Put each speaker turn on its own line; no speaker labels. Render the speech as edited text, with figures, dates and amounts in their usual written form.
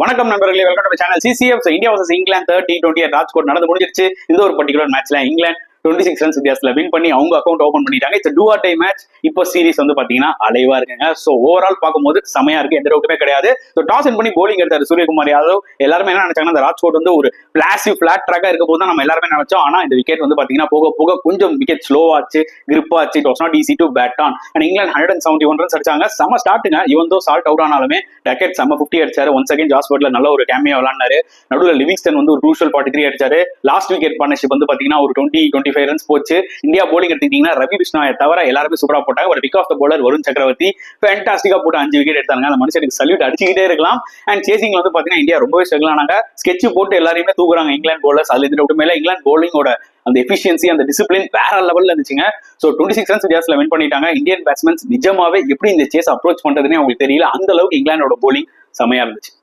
வணக்கம் நண்பர்களே, welcome to channel CCF. India versus England 30-20 Rajkot நடந்து முடிஞ்சிருச்சு. இந்த ஒரு பர்டிகுலர் மேட்ச்ல இங்கிலாந்து 26 ரன்ஸ் வித்தியாசத்துல வின் பண்ணி அவங்க அக்கௌண்ட் ஓபன் பண்ணிட்டாங்க. It's do or die match. இப்போ சீரிஸ் வந்து பாத்தீங்கன்னா அலைவா இருக்குங்க. சோ ஓவரால் பார்க்கும்போது செமையா இருக்கு, எந்த டவுட்டுமே கிடையாது. ஸோ டாஸ் வின் பண்ணி போலிங் எடுத்தாரு சூரியகுமார் யாதவ். எல்லாருமே என்ன நினைச்சாங்கன்னா, இந்த ராஜ்கோட் வந்து ஒரு பிளாசிவ் பிளாட் ட்ராக்கா இருக்க போது தான் நம்ம எல்லாருமே நினைச்சோம். ஆனா இந்த விக்கெட் வந்து பாத்தீங்கன்னா போக போக கொஞ்சம் விக்கெட் ஸ்லோ ஆச்சு, கிரிப் ஆச்சு. It was not easy to bat on. And England 171 runs அடிச்சாங்க. செம ஸ்டார்ட்டுங்க. இவன் தோ சால்ட் அவுட் ஆனாலுமே டக்கெட் செம 50 அடிச்சாரு. ஒன்ஸ் அகைன் ஜாஸ் பட்லர் நல்ல ஒரு கேமியோ விளாண்டாரு. நடுவில் லிவிங்ஸ்டன் வந்து ஒரு க்ரூஷியல் 43 அடிச்சாரு. லாஸ்ட் விக்கெட் பார்ட்னர்ஷிப் வந்து பாத்தீங்கன்னா ஒரு 20-25 ரன்ஸ் போச்சு. இந்தியா போலிங் எடுத்துக்கிட்டீங்கன்னா ரவி கிருஷ்ணாவை தவிர எல்லாருமே சூப்பரா போட்டாங்க. ஒரு pick of the bowler Varun Chakravarthy ஃபேண்டாஸ்டிக்கா போட்டு 5 விக்கெட் எடுத்தாங்க. அந்த மனுஷனுக்கு சல்யூட் அடிச்சுக்கிட்டே இருக்கலாம். அண்ட் சேசிங்ல வந்து பாத்தீங்கன்னா இந்தியா ரொம்பவே ஸ்ட்ரகிள் ஆனாங்க. ஸ்கெட்ச் போட்டு எல்லாரையுமே தூக்குறாங்க இங்கிலாந்து பவுலர்ஸ். அதுல இந்த டவுட் மேல இங்கிலாந்து பவுலிங்கோட அந்த எஃபிஷியன்சி, அந்த டிசிப்ளின் வேற லெவல்ல இருந்துச்சுங்க. ஸோ 26 ரன்ஸ் வித்தியாசத்துல வின் பண்ணிட்டாங்க. இந்தியன் பேட்ஸ்மேன்ஸ் நிஜமாவே எப்படி இந்த சேஸ் அப்ரோச் பண்றதுன்னு அவங்களுக்கு தெரியல. அந்த அளவுக்கு இங்கிலாந்தோட போலிங் செமையா இருந்துச்சு.